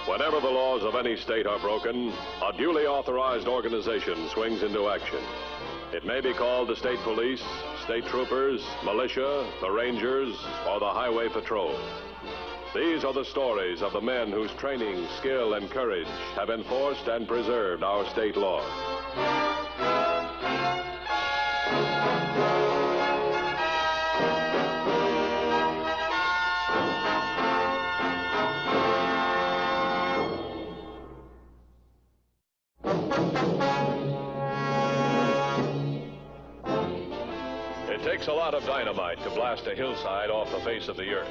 Whenever the laws of any state are broken, a duly authorized organization swings into action. It may be called the state police, state troopers, militia, the rangers, or the highway patrol. These are the stories of the men whose training, skill, and courage have enforced and preserved our state laws. It takes a lot of dynamite to blast a hillside off the face of the earth.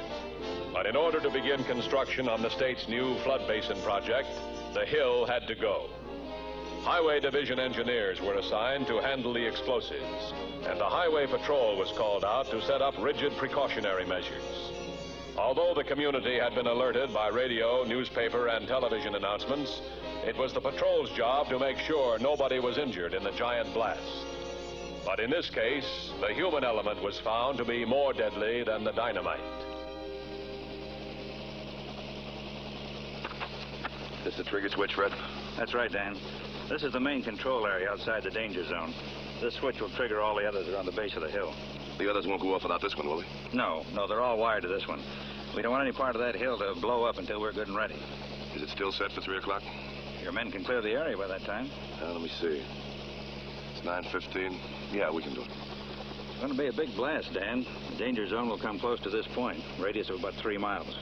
But in order to begin construction on the state's new flood basin project, the hill had to go. Highway Division engineers were assigned to handle the explosives, and the Highway Patrol was called out to set up rigid precautionary measures. Although the community had been alerted by radio, newspaper, and television announcements, it was the patrol's job to make sure nobody was injured in the giant blast. But in this case, the human element was found to be more deadly than the dynamite. This is the trigger switch, Fred? That's right, Dan. This is the main control area outside the danger zone. This switch will trigger all the others around the base of the hill. The others won't go off without this one, will they? No, they're all wired to this one. We don't want any part of that hill to blow up until we're good and ready. Is it still set for 3 o'clock? Your men can clear the area by that time. Let me see. It's 9:15. Yeah, we can do it. It's going to be a big blast, Dan. The danger zone will come close to this point, radius of about 3 miles.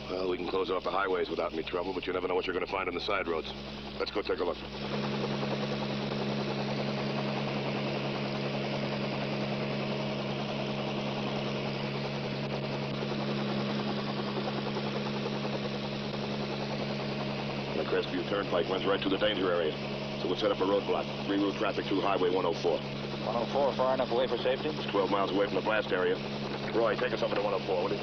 Well, we can close off the highways without any trouble, but you never know what you're going to find on the side roads. Let's go take a look. The Crestview Turnpike runs right through the danger area, so we'll set up a roadblock, reroute traffic through Highway 104. 104 far enough away for safety? It's 12 miles away from the blast area. Roy, take us over to 104, will you?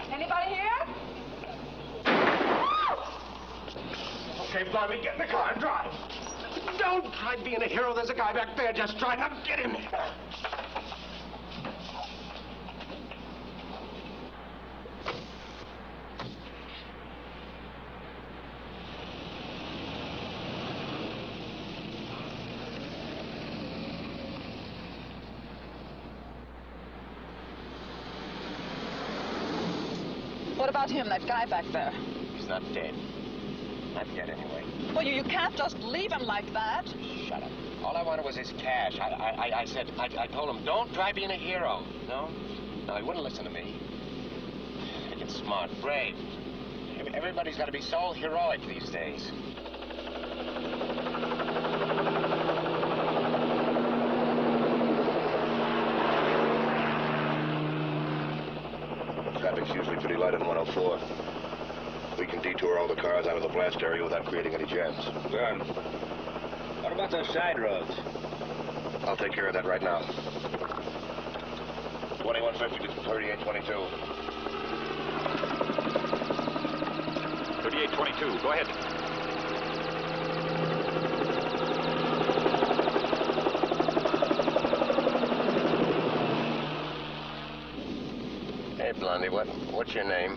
Anybody here? Okay, Bobby, get in the car and drive. Don't try being a hero. There's a guy back there just trying to get him. What about him, that guy back there? He's not dead. Not yet, anyway. Well, you can't just leave him like that. Shut up. All I wanted was his cash. I told him, don't try being a hero. No, he wouldn't listen to me. Freaking smart, brave. Everybody's got to be so heroic these days. Traffic's usually pretty light on 104. We can detour all the cars out of the blast area without creating any jams. Good. What about those side roads? I'll take care of that right now. 2150 to 3822. 3822, go ahead. Hey, Blondie, what's your name?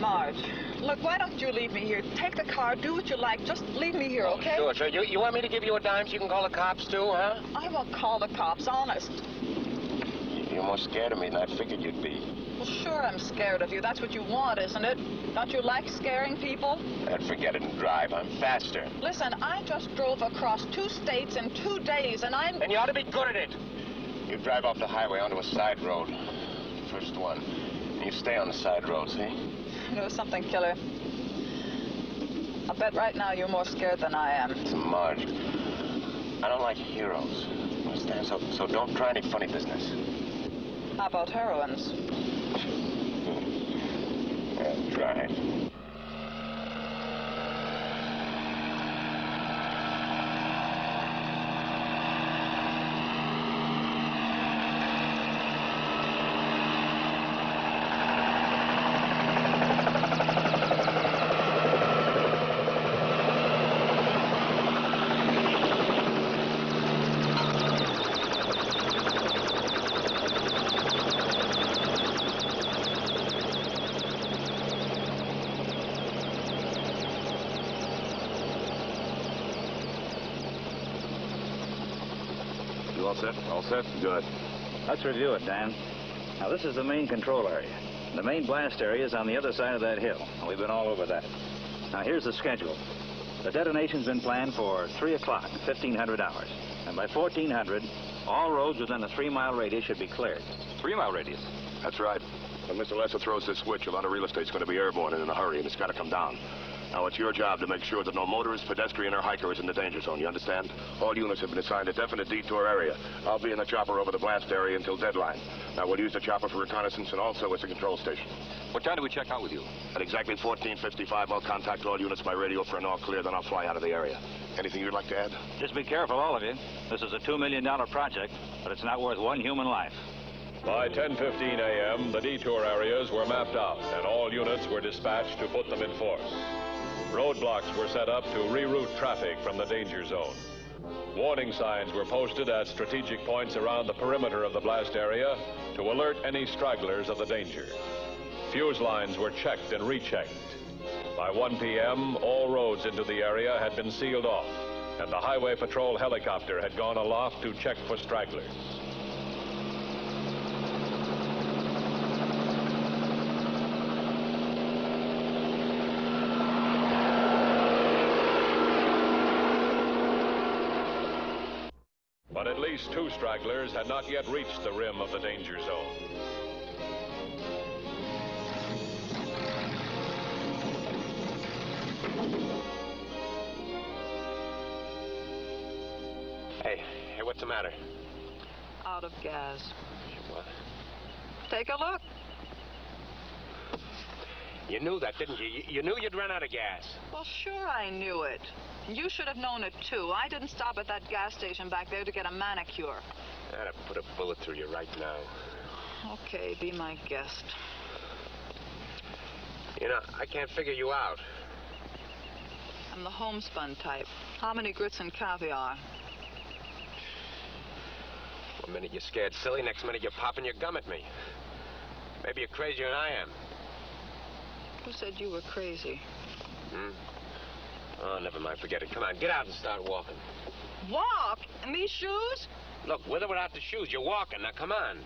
Marge, look, why don't you leave me here? Take the car, do what you like. Just leave me here, okay? Sure. You want me to give you a dime so you can call the cops, too, huh? I won't call the cops, honest. You're more scared of me than I figured you'd be. Well, sure I'm scared of you. That's what you want, isn't it? Don't you like scaring people? Forget it and drive. I'm faster. Listen, I just drove across 2 states in 2 days, and I'm... And you ought to be good at it. You drive off the highway onto a side road. First one. And you stay on the side road, see? You know something, killer? I'll bet right now you're more scared than I am. It's Marge. I don't like heroes. Understand? So don't try any funny business. How about heroines? Yeah, try it. You all set? All set? Good. Let's review it, Dan. Now, this is the main control area. The main blast area is on the other side of that hill. We've been all over that. Now, here's the schedule. The detonation's been planned for 3 o'clock, 1500 hours. And by 1400, all roads within a 3-mile radius should be cleared. 3-mile radius? That's right. When Mr. Lesser throws this switch, a lot of real estate's going to be airborne and in a hurry, and it's got to come down. Now, it's your job to make sure that no motorist, pedestrian, or hiker is in the danger zone, you understand? All units have been assigned a definite detour area. I'll be in the chopper over the blast area until deadline. Now, we'll use the chopper for reconnaissance and also as a control station. What time do we check out with you? At exactly 14:55, I'll contact all units by radio for an all clear, then I'll fly out of the area. Anything you'd like to add? Just be careful, all of you. This is a $2 million project, but it's not worth one human life. By 10:15 a.m., the detour areas were mapped out, and all units were dispatched to put them in force. Roadblocks were set up to reroute traffic from the danger zone. Warning signs were posted at strategic points around the perimeter of the blast area to alert any stragglers of the danger. Fuse lines were checked and rechecked. By 1 p.m., all roads into the area had been sealed off, and the Highway Patrol helicopter had gone aloft to check for stragglers. But at least 2 stragglers had not yet reached the rim of the danger zone. Hey, what's the matter? Out of gas. What? Take a look. You knew that, didn't you? You knew you'd run out of gas. Well, sure I knew it. You should have known it, too. I didn't stop at that gas station back there to get a manicure. I'd have put a bullet through you right now. Okay, be my guest. You know, I can't figure you out. I'm the homespun type. How many grits and caviar? One minute you're scared silly, next minute you're popping your gum at me. Maybe you're crazier than I am. Who said you were crazy? Oh, never mind. Forget it. Come on, get out and start walking. Walk? In these shoes? Look, with or without the shoes, you're walking. Now, come on.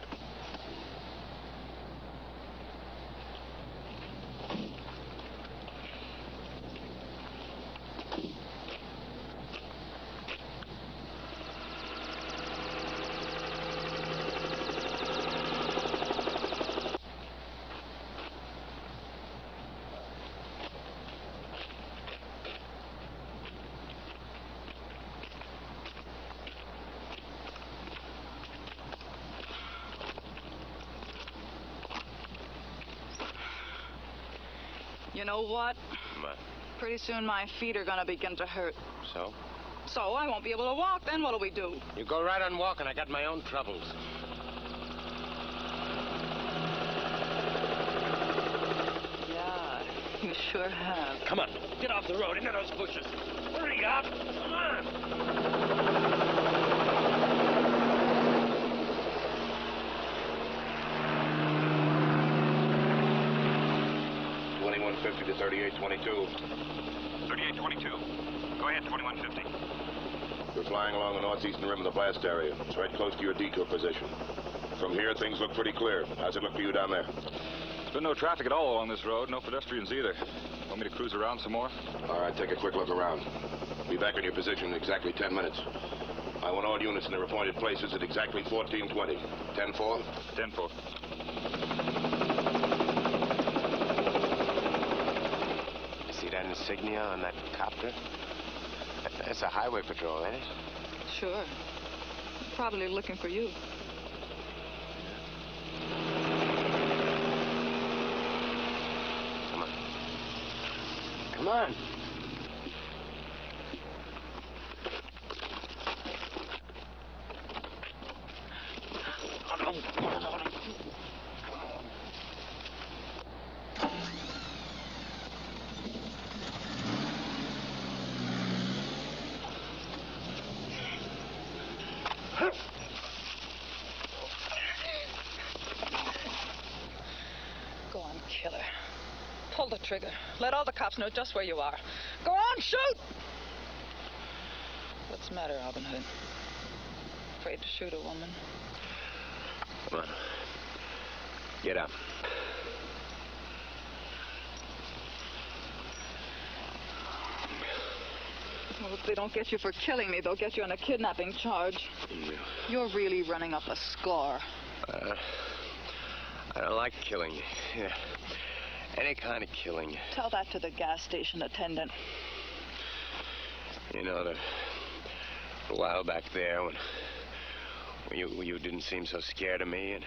You know what? What? Pretty soon my feet are gonna begin to hurt. So? So I won't be able to walk. Then what'll we do? You go right on walking. I got my own troubles. sure have. Come on, get off the road into those bushes. Hurry up. Come on. 2150 to 3822. 3822. Go ahead, 2150. We're flying along the northeastern rim of the blast area. It's right close to your detour position. From here, things look pretty clear. How's it look to you down there? There's been no traffic at all along this road, no pedestrians either. Want me to cruise around some more? All right, take a quick look around. Be back in your position in exactly 10 minutes. I want all units in their appointed places at exactly 1420. 10-4? 10-4. See that insignia on that copter? That's a highway patrol, ain't it? Sure. Probably looking for you. Come on. Come on. Go on, killer. Pull the trigger. Let all the cops know just where you are. Go on, shoot! What's the matter, Robin Hood? Afraid to shoot a woman? Come on. Get up. Well, if they don't get you for killing me, they'll get you on a kidnapping charge. You're really running up a score. I don't like killing. Yeah. Any kind of killing. Tell that to the gas station attendant. You know, a while back there when you didn't seem so scared of me, and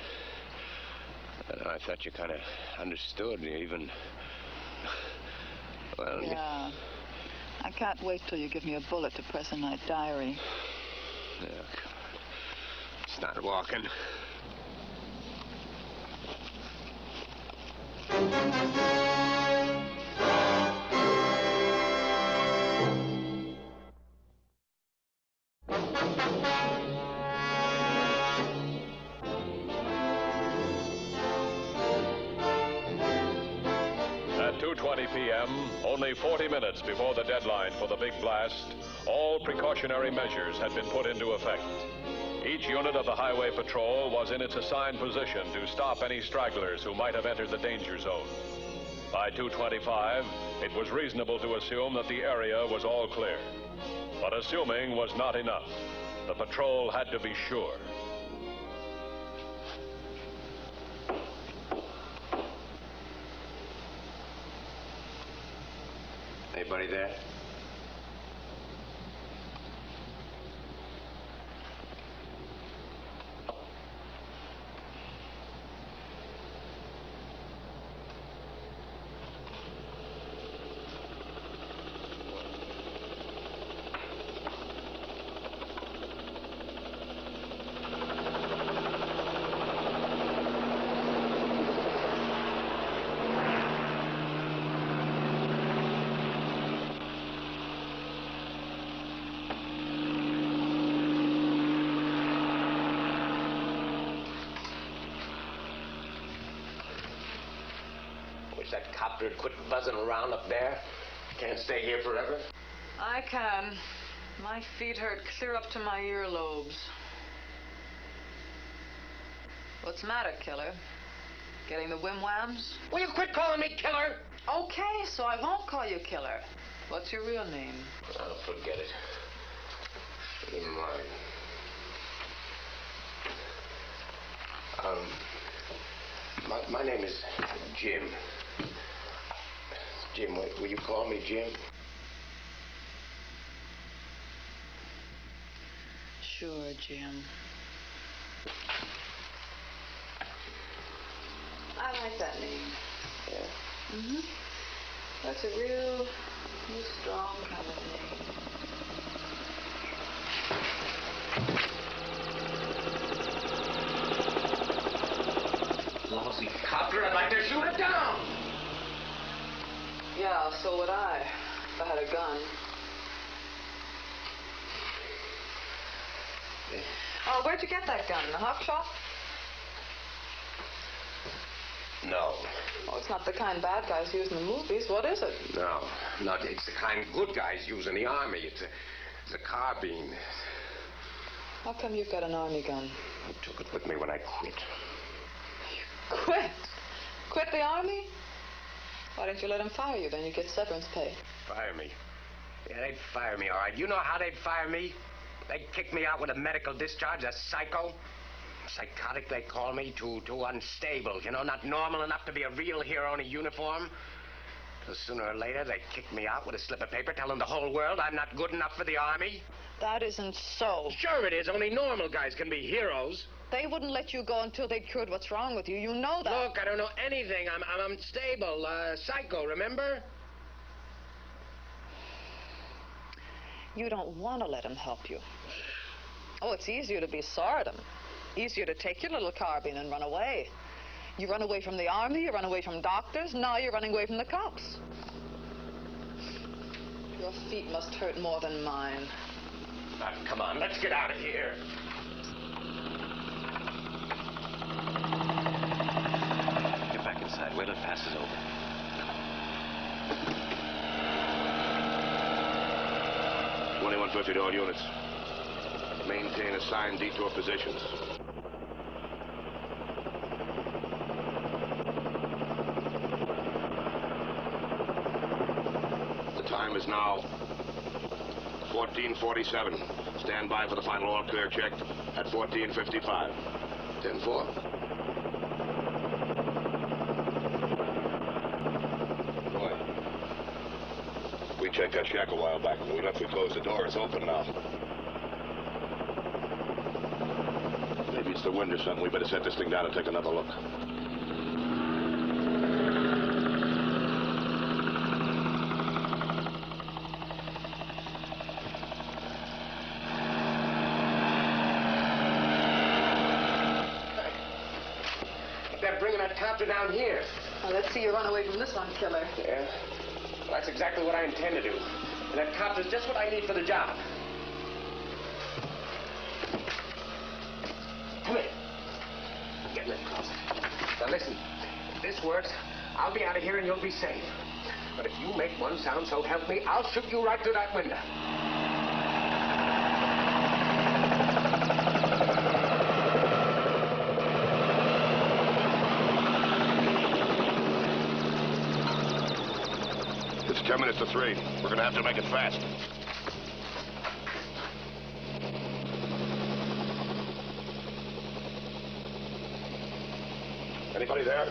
I thought you kind of understood, even. Well, Yeah. I can't wait till you give me a bullet to press in my diary. Look, start walking. At 2:20 p.m., only 40 minutes before the deadline for the big blast, all precautionary measures had been put into effect. Each unit of the Highway Patrol was in its assigned position to stop any stragglers who might have entered the danger zone. By 2:25, it was reasonable to assume that the area was all clear. But assuming was not enough. The patrol had to be sure. Anybody there? Wish that copter would quit buzzing around up there. Can't stay here forever. I can. My feet hurt clear up to my earlobes. What's the matter, killer? Getting the whim-whams? Will you quit calling me killer? Okay, so I won't call you killer. What's your real name? Oh, forget it. Never mind. My name is Jim. Jim, will you call me Jim? Sure, Jim. I like that name. Yeah. Mm-hmm. That's a real strong kind of name. Lousy copter, I'd like to shoot it down. Yeah, so would I, if I had a gun. Oh, where'd you get that gun? In the hawk shop? No. Oh, it's not the kind bad guys use in the movies. What is it? No, not. It's the kind good guys use in the army. It's a carbine. How come you've got an army gun? I took it with me when I quit. Quit? Quit the army? Why didn't you let him fire you? Then you get severance pay. Fire me? Yeah, they'd fire me, all right. You know how they'd fire me? They'd kick me out with a medical discharge, a psycho. Psychotic, they call me. Too unstable. You know, not normal enough to be a real hero in a uniform. So sooner or later, they kick me out with a slip of paper telling the whole world I'm not good enough for the army. That isn't so. Sure it is. Only normal guys can be heroes. They wouldn't let you go until they'd cured what's wrong with you. You know that. Look, I don't know anything. I'm unstable. Psycho, remember? You don't want to let him help you. Oh, it's easier to be sore at him. Easier to take your little carbine and run away. You run away from the army, you run away from doctors, now you're running away from the cops. Your feet must hurt more than mine. Now, come on, let's get out of here. Get back inside. Wait till it passes over. $21.50 to all units. Maintain assigned detour positions. The time is now 14:47. Stand by for the final all clear check at 14:55. 10-4. Boy, we checked that shack a while back. Even if we closed the door, it's open now. Maybe it's the wind or something. We better set this thing down and take another look. They're bringing that copter down here. Now, let's see you run away from this one, killer. Yeah? Well, that's exactly what I intend to do. And that copter's just what I need for the job. Come here. Get in there, closet. Now, listen. If this works, I'll be out of here and you'll be safe. But if you make one sound, so help me, I'll shoot you right through that window. It's 10 minutes to 3. We're gonna have to make it fast. Anybody there?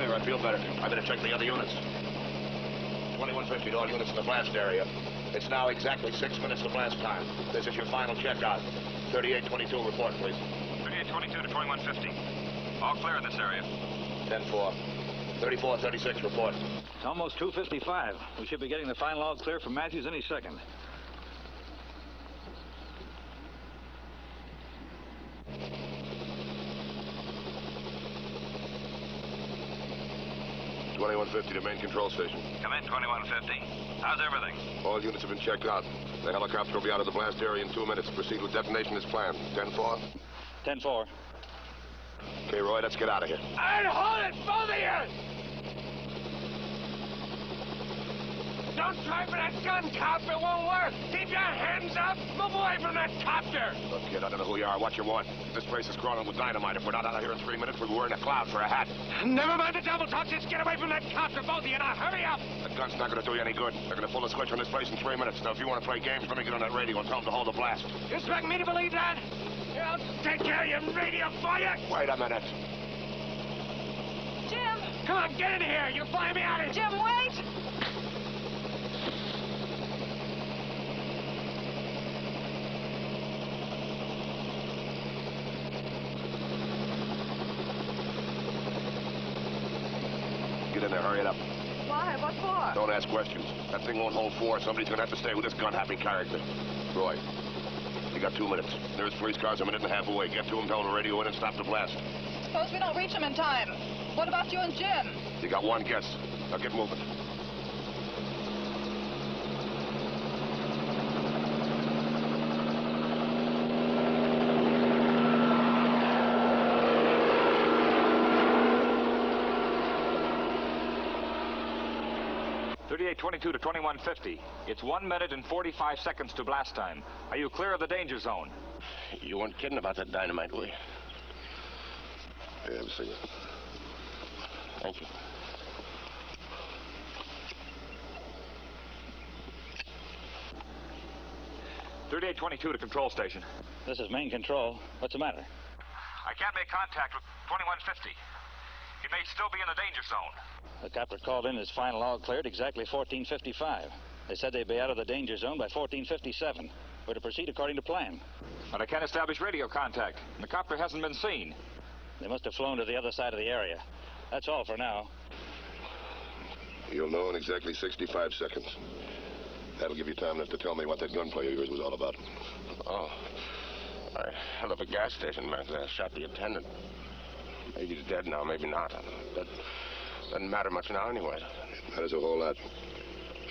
I feel better. I better check the other units. 2150 to all units in the blast area. It's now exactly 6 minutes to blast time. This is your final checkout. 3822, report, please. 3822 to 2150. All clear in this area. 10-4. 3436, report. It's almost 2:55. We should be getting the final all clear from Matthews any second. $21.50 to main control station. Come in, 2150. How's everything? All units have been checked out. The helicopter will be out of the blast area in 2 minutes. Proceed with detonation as planned. 10-4. 10-4. Okay, Roy, let's get out of here. And hold it, both of you! Don't try for that gun, cop. It won't work. Keep your hands up. Move away from that copter. Look, kid, I don't know who you are, what you want. This place is crawling with dynamite. If we're not out of here in 3 minutes, we'll be wearing a cloud for a hat. Never mind the double talk. Just get away from that copter, both of you. Now, hurry up. The gun's not going to do you any good. They're going to pull the switch on this place in 3 minutes. Now, if you want to play games, let me get on that radio and tell them to hold the blast. You expect me to believe that? Yeah, I'll take care of your radio for you. Wait a minute. Jim! Come on, get in here. You're flying me out of here. Jim, wait! Get in there, hurry it up. Why? What for? Don't ask questions. That thing won't hold four. Somebody's going to have to stay with this gun-happy character. Roy, you got 2 minutes. Nearest police car's a minute and a half away. Get to him, tell him to radio in and stop the blast. Suppose we don't reach him in time. What about you and Jim? You got one guess. Now get moving. .22 to 2150. It's 1 minute and 45 seconds to blast time. Are you clear of the danger zone? You weren't kidding about that dynamite, were you? Hey, have a cigarette. Thank you. .3822 to control station. This is main control. What's the matter? I can't make contact with 2150. He may still be in the danger zone. The copter called in his final all cleared exactly 14:55. They said they'd be out of the danger zone by 14:57. We're to proceed according to plan. But I can't establish radio contact. The copter hasn't been seen. They must have flown to the other side of the area. That's all for now. You'll know in exactly 65 seconds. That'll give you time enough to tell me what that gunplay of yours was all about. Oh. I held up a gas station back there. Shot the attendant. Maybe he's dead now, maybe not. That doesn't matter much now anyway. It matters a whole lot.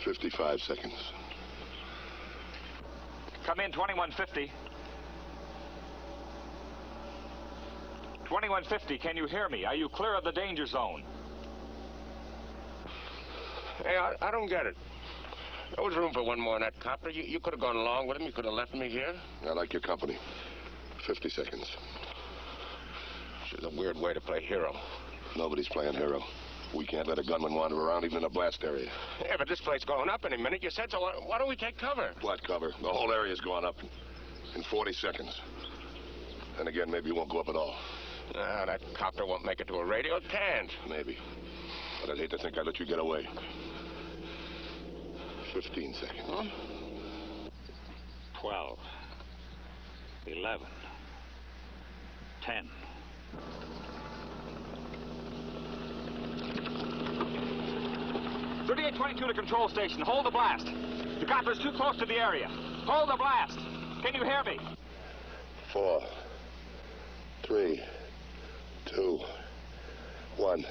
55 seconds. Come in, 2150. 2150, can you hear me? Are you clear of the danger zone? Hey, I don't get it. There was room for one more in that copter. You could have gone along with him. You could have left me here. I like your company. 50 seconds. It's a weird way to play hero. Nobody's playing hero. We can't let a gunman wander around even in a blast area. Yeah, but this place going up any minute. You said so. Why don't we take cover? What cover? The whole area's going up in 40 seconds. Then again, maybe it won't go up at all. That copter won't make it to a radio. It can't. Maybe. But I'd hate to think I'd let you get away. 15 seconds. Huh? 12. 11. 10. .3822 to control station. Hold the blast. The copter's too close to the area. Hold the blast. Can you hear me? 4, 3, 2, 1.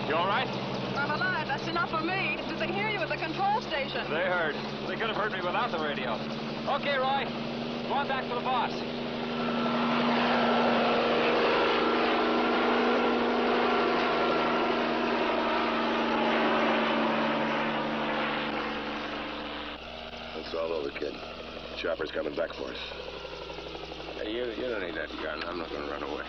You all right? I'm alive. That's enough for me. Did they hear you at the control station? They heard. They could have heard me without the radio. Okay, Roy. Go on back to the boss. It's all over, kid. Chopper's coming back for us. Hey, you don't need that gun. I'm not going to run away.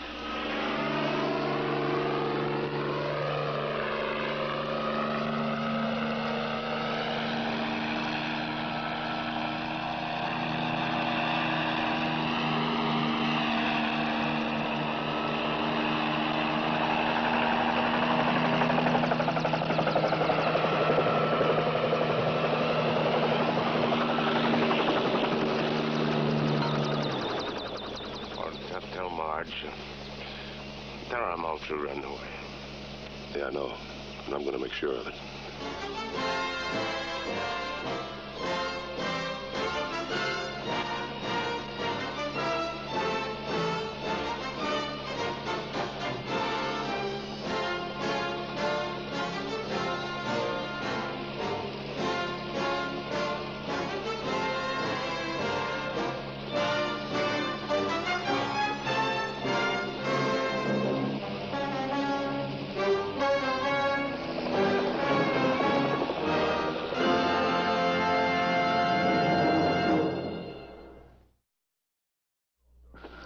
Tell her I'm all through running away. Yeah, I know. And I'm going to make sure of it.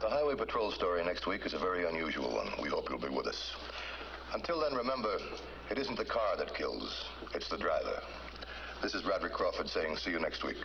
The Highway Patrol story next week is a very unusual one. We hope you'll be with us. Until then, remember, it isn't the car that kills, it's the driver. This is Bradley Crawford saying see you next week.